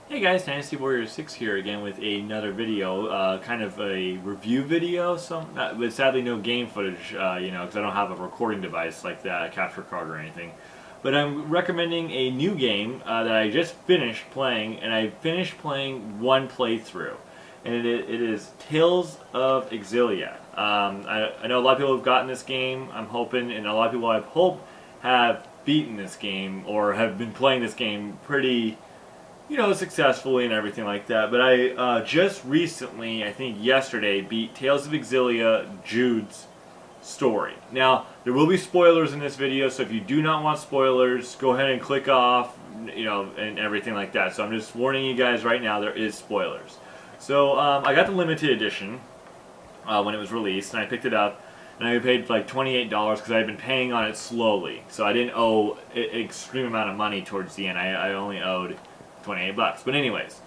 Hey guys, DynastyWarriors6 here again with another video, kind of a review video, but sadly no game footage, because I don't have a recording device like that, a capture card or anything. But I'm recommending a new game that I just finished playing, and I finished playing one playthrough, and it is Tales of Xillia. I know a lot of people have gotten this game, I'm hoping, and a lot of people I hope have beaten this game, or have been playing this game pretty successfully and everything like that. But I just recently, I think yesterday, beat Tales of Xillia Jude's story. Now, there will be spoilers in this video, so if you do not want spoilers, go ahead and click off, and everything like that. So I'm just warning you guys right now, there is spoilers. So I got the limited edition when it was released, and I picked it up. And I paid like $28 because I had been paying on it slowly. So I didn't owe an extreme amount of money towards the end. I only owed 28 bucks. But anyways,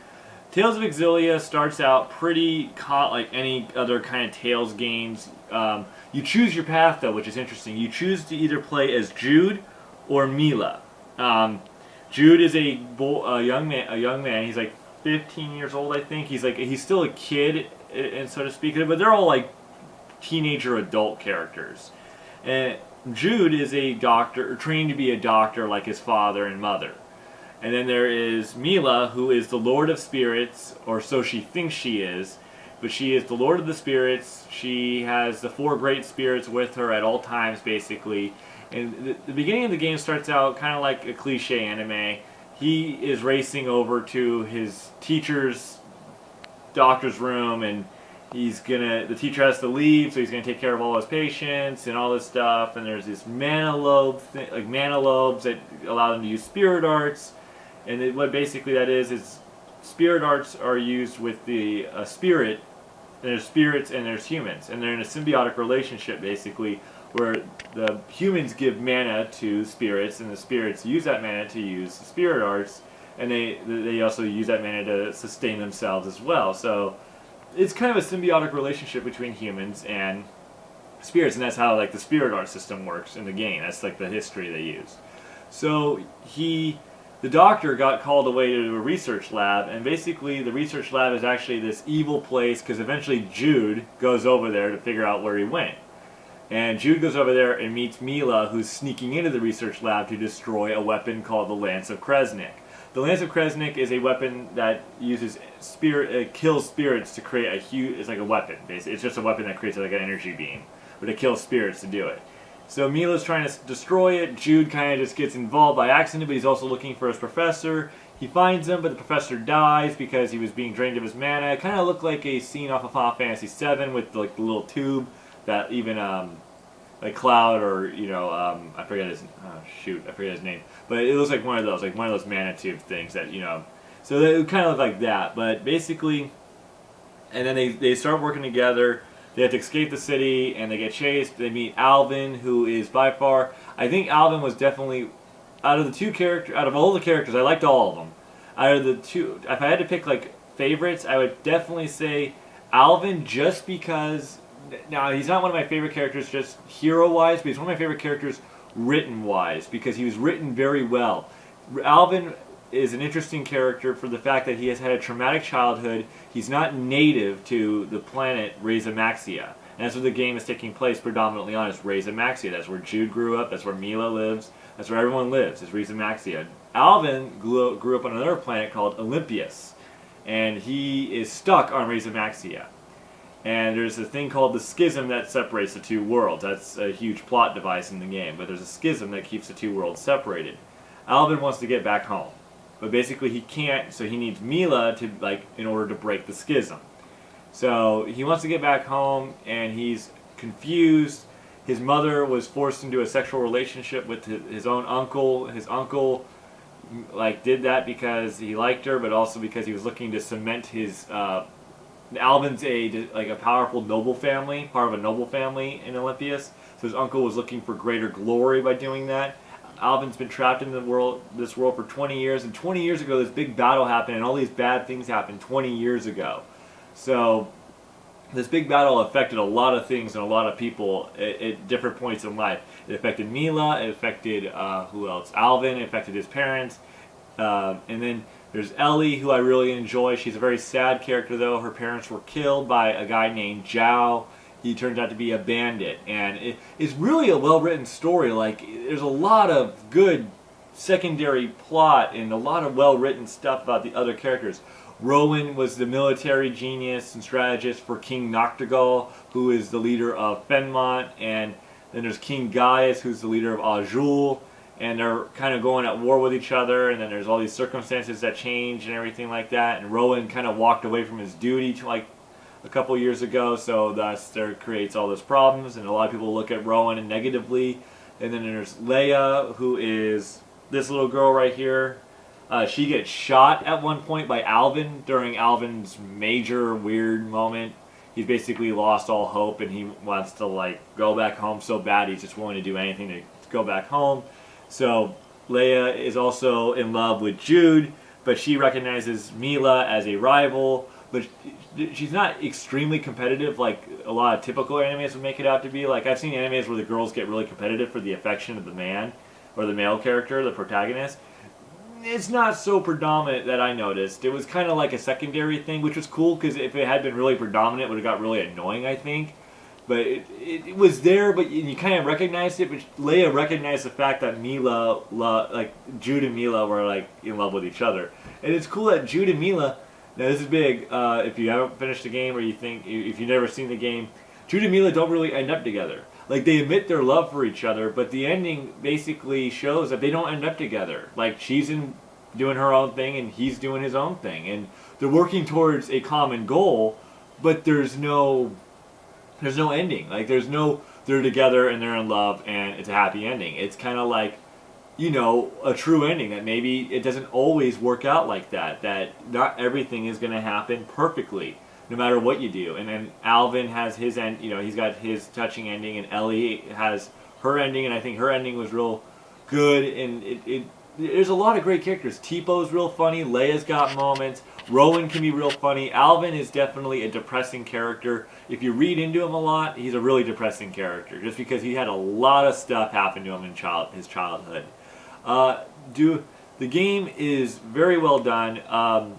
Tales of Xillia starts out pretty like any other kind of Tales games. You choose your path though, which is interesting. You choose to either play as Jude or Mila. Jude is a young man. He's like 15 years old, I think. He's still a kid, and so to speak. But they're all like teenager adult characters. And Jude is a doctor, trained to be a doctor like his father and mother. And then there is Mila, who is the Lord of Spirits, or so she thinks she is, but she is the Lord of the Spirits. She has the four great spirits with her at all times, basically. And the beginning of the game starts out kind of like a cliche anime. He is racing over to his teacher's doctor's room, and the teacher has to leave, so he's gonna take care of all his patients and all this stuff. And there's this mana lobes that allow them to use spirit arts. And what basically that is spirit arts are used with the spirit. And there's spirits and there's humans, and they're in a symbiotic relationship basically, where the humans give mana to spirits, and the spirits use that mana to use the spirit arts, and they also use that mana to sustain themselves as well. So it's kind of a symbiotic relationship between humans and spirits, and that's how like the spirit art system works in the game. That's like the history they use. So the doctor got called away to a research lab, and basically the research lab is actually this evil place, because eventually Jude goes over there to figure out where he went. And Jude goes over there and meets Mila, who's sneaking into the research lab to destroy a weapon called the Lance of Kresnik. The Lance of Kresnik is a weapon that uses kills spirits to create a huge. It's like a weapon, basically. It's just a weapon that creates like an energy beam, but it kills spirits to do it. So Mila's trying to destroy it. Jude kind of just gets involved by accident, but he's also looking for his professor. He finds him, but the professor dies because he was being drained of his mana. It kind of looked like a scene off of Final Fantasy VII with like the little tube that even like Cloud, or I forget his name, but it looks like one of those mana tube things that so they kind of look like that. But basically, and then they start working together. They have to escape the city, and they get chased. They meet Alvin, who is by far, I think Alvin was definitely out of all the characters, I liked all of them. Out of the two, if I had to pick like favorites, I would definitely say Alvin, just because. Now, he's not one of my favorite characters just hero-wise, but he's one of my favorite characters written-wise, because he was written very well. Alvin is an interesting character for the fact that he has had a traumatic childhood. He's not native to the planet Reza Maxia. And that's where the game is taking place predominantly on, is Reza Maxia. That's where Jude grew up, that's where Mila lives, that's where everyone lives, is Reza Maxia. Alvin grew up on another planet called Olympias, and he is stuck on Reza Maxia. And there's a thing called the schism that separates the two worlds. That's a huge plot device in the game, but there's a schism that keeps the two worlds separated. Alvin wants to get back home, but basically he can't, so he needs Mila to, in order to break the schism. So he wants to get back home, and he's confused. His mother was forced into a sexual relationship with his own uncle. His uncle did that because he liked her, but also because he was looking to cement his Alvin's a powerful noble family, part of a noble family in Olympias. So his uncle was looking for greater glory by doing that. Alvin's been trapped in this world for 20 years, and 20 years ago this big battle happened, and all these bad things happened 20 years ago. So this big battle affected a lot of things and a lot of people at different points in life. It affected Mila, it affected who else? Alvin, it affected his parents, and then There's Ellie, who I really enjoy. She's a very sad character, though. Her parents were killed by a guy named Zhao. He turns out to be a bandit, and it's really a well-written story. Like, there's a lot of good secondary plot and a lot of well-written stuff about the other characters. Rowan was the military genius and strategist for King Noctigal, who is the leader of Fenmont, and then there's King Gaius, who's the leader of Azul, and they're kind of going at war with each other, and then there's all these circumstances that change and everything like that, and Rowan kind of walked away from his duty to, like, a couple years ago, so thus there creates all those problems, and a lot of people look at Rowan negatively. And then there's Leia, who is this little girl right here. She gets shot at one point by Alvin during Alvin's major weird moment. He's basically lost all hope, and he wants to, like, go back home so bad he's just willing to do anything to go back home. So Leia is also in love with Jude, but she recognizes Mila as a rival, but she's not extremely competitive like a lot of typical animes would make it out to be. Like, I've seen animes where the girls get really competitive for the affection of the man or the male character, the protagonist. It's not so predominant that I noticed. It was kind of like a secondary thing, which was cool, because if it had been really predominant, it would have got really annoying, I think. But it was there, but you kind of recognized it. But Leia recognized the fact that Mila, like Jude and Mila, were like in love with each other, and it's cool that Jude and Mila. Now this is big. If you haven't finished the game, or you think if you've never seen the game, Jude and Mila don't really end up together. Like, they admit their love for each other, but the ending basically shows that they don't end up together. Like, she's doing her own thing, and he's doing his own thing, and they're working towards a common goal, but there's no ending. Like, they're together and they're in love and it's a happy ending. It's kind of like, you know, a true ending, that maybe it doesn't always work out like that, that not everything is going to happen perfectly, no matter what you do. And then Alvin has his end, you know, he's got his touching ending, and Ellie has her ending, and I think her ending was real good, and there's a lot of great characters. Teepo's real funny, Leia's got moments, Rowan can be real funny. Alvin is definitely a depressing character. If you read into him a lot, he's a really depressing character, just because he had a lot of stuff happen to him in his childhood. The game is very well done.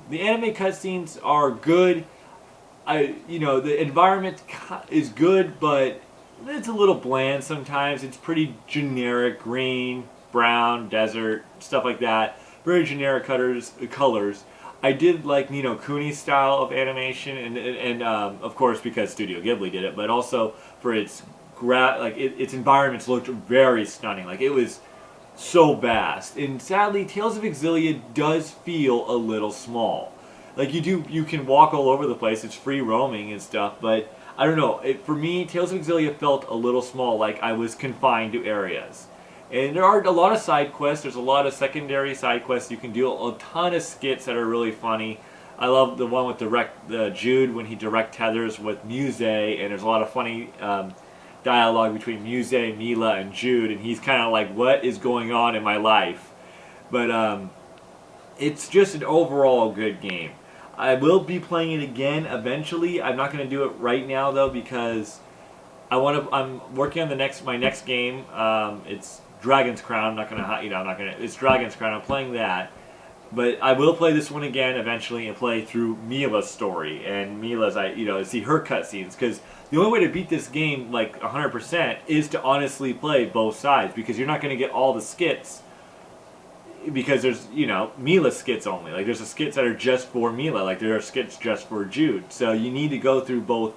The anime cutscenes are good. The environment is good, but it's a little bland sometimes. It's pretty generic, green, brown, desert, stuff like that. Very generic colors. I did like Ni no Kuni's style of animation, and of course because Studio Ghibli did it, but also for its its environments looked very stunning. Like, it was so vast. And sadly, Tales of Xillia does feel a little small. Like, you can walk all over the place. It's free roaming and stuff, but I don't know. For me, Tales of Xillia felt a little small, like I was confined to areas. And there are a lot of side quests. There's a lot of secondary side quests you can do. A ton of skits that are really funny. I love the one with Jude when he direct tethers with Muse, and there's a lot of funny dialogue between Muse, Mila, and Jude, and he's kind of like, what is going on in my life? But it's just an overall good game. I will be playing it again eventually. I'm not going to do it right now though, because I'm working on my next game. It's Dragon's Crown. It's Dragon's Crown. I'm playing that. But I will play this one again eventually and play through Mila's story and Mila's, see her cutscenes, because the only way to beat this game like 100% is to honestly play both sides, because you're not going to get all the skits, because there's, Mila skits only. Like, there's the skits that are just for Mila, like there are skits just for Jude. So you need to go through both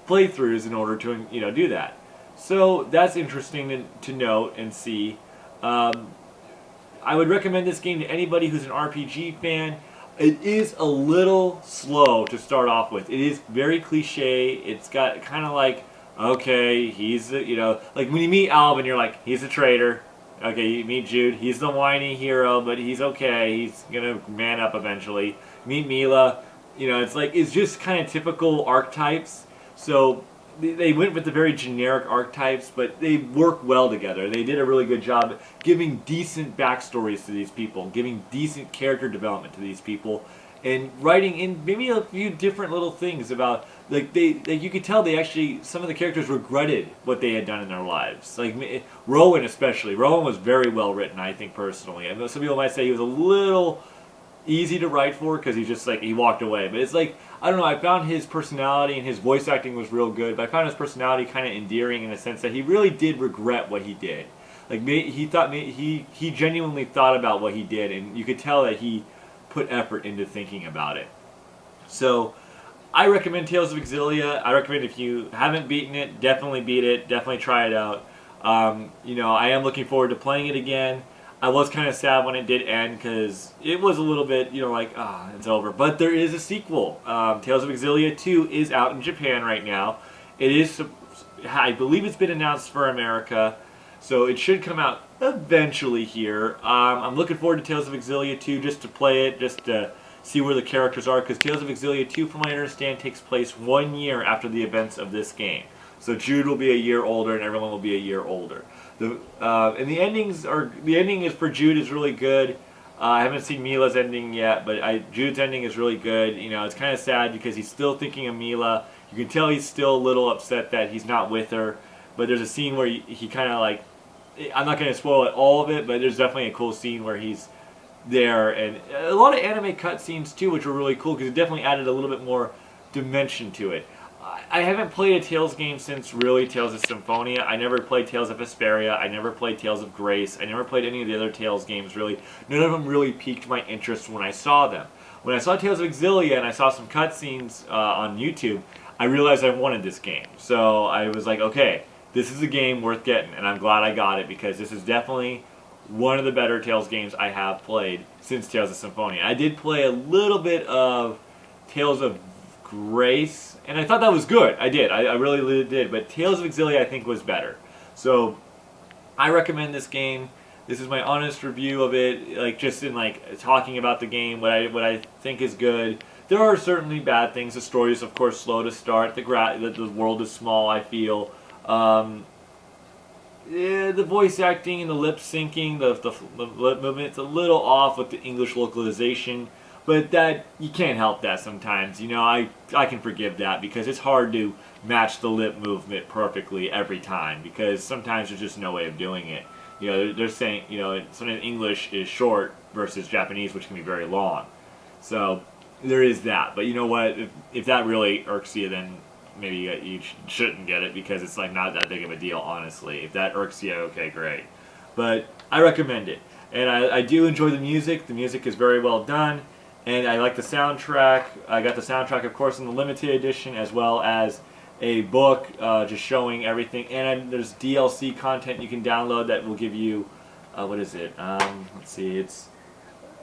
playthroughs in order to, do that. So that's interesting to note and see. I would recommend this game to anybody who's an RPG fan. It is a little slow to start off with. It is very cliche. It's got kind of like, okay, he's the, like when you meet Alvin, you're like, he's a traitor. Okay, you meet Jude, he's the whiny hero, but he's okay. He's gonna man up eventually. Meet Mila, it's just kind of typical archetypes. So they went with the very generic archetypes, but they work well together. They did a really good job giving decent backstories to these people, giving decent character development to these people, and writing in maybe a few different little things about, you could tell some of the characters regretted what they had done in their lives. Like Rowan especially. Rowan was very well written, I think, personally. I know some people might say he was a little easy to write for because he's just like, he walked away. But it's like, I don't know, I found his personality and his voice acting was real good, but I found his personality kind of endearing in the sense that he really did regret what he did. Like, he genuinely thought about what he did, and you could tell that he put effort into thinking about it. So I recommend Tales of Xillia. I recommend, if you haven't beaten it, definitely beat it. Definitely try it out. You know, I am looking forward to playing it again. I was kind of sad when it did end because it was a little bit, you know, like, it's over. But there is a sequel. Tales of Xillia 2 is out in Japan right now. It is, I believe it's been announced for America, so it should come out eventually here. I'm looking forward to Tales of Xillia 2 just to play it, just to see where the characters are, because Tales of Xillia 2, from what I understand, takes place 1 year after the events of this game. So Jude will be a year older, and everyone will be a year older. And the ending is for Jude is really good. I haven't seen Mila's ending yet, but Jude's ending is really good. You know, it's kind of sad because he's still thinking of Mila. You can tell he's still a little upset that he's not with her. But there's a scene where he kind of like, I'm not going to spoil all of it, but there's definitely a cool scene where he's there, and a lot of anime cutscenes too, which were really cool because it definitely added a little bit more dimension to it. I haven't played a Tales game since really Tales of Symphonia. I never played Tales of Vesperia. I never played Tales of Grace. I never played any of the other Tales games really. None of them really piqued my interest when I saw them. When I saw Tales of Xillia and I saw some cutscenes on YouTube, I realized I wanted this game. So I was like, okay, this is a game worth getting, and I'm glad I got it because this is definitely one of the better Tales games I have played since Tales of Symphonia. I did play a little bit of Tales of Grace, and I thought that was good. I did. I really did. But Tales of Xillia I think was better. So I recommend this game. This is my honest review of it, like just in like talking about the game, what I think is good. There are certainly bad things. The story is of course slow to start. The world is small, I feel. Yeah, the voice acting and the lip syncing, the lip movement, it's a little off with the English localization, but that you can't help that sometimes. You know, I can forgive that because it's hard to match the lip movement perfectly every time because sometimes there's just no way of doing it. You know, they're saying, you know, sometimes English is short versus Japanese, which can be very long. So there is that. But you know what? If that really irks you, then maybe you shouldn't get it because it's like not that big of a deal, honestly. If that irks you, okay, great. But I recommend it. And I do enjoy the music. The music is very well done. And I like the soundtrack. I got the soundtrack, of course, in the limited edition, as well as a book just showing everything. And there's DLC content you can download that will give you, what is it? Let's see, it's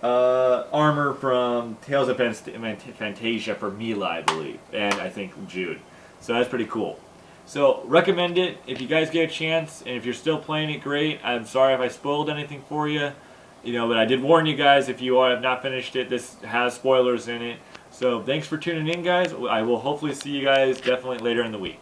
armor from Tales of Fantasia for Mila, I believe. And I think Jude. So that's pretty cool. So recommend it if you guys get a chance, and if you're still playing it, great. I'm sorry if I spoiled anything for you, you know, but I did warn you guys if you have not finished it. This has spoilers in it. So thanks for tuning in, guys. I will hopefully see you guys definitely later in the week.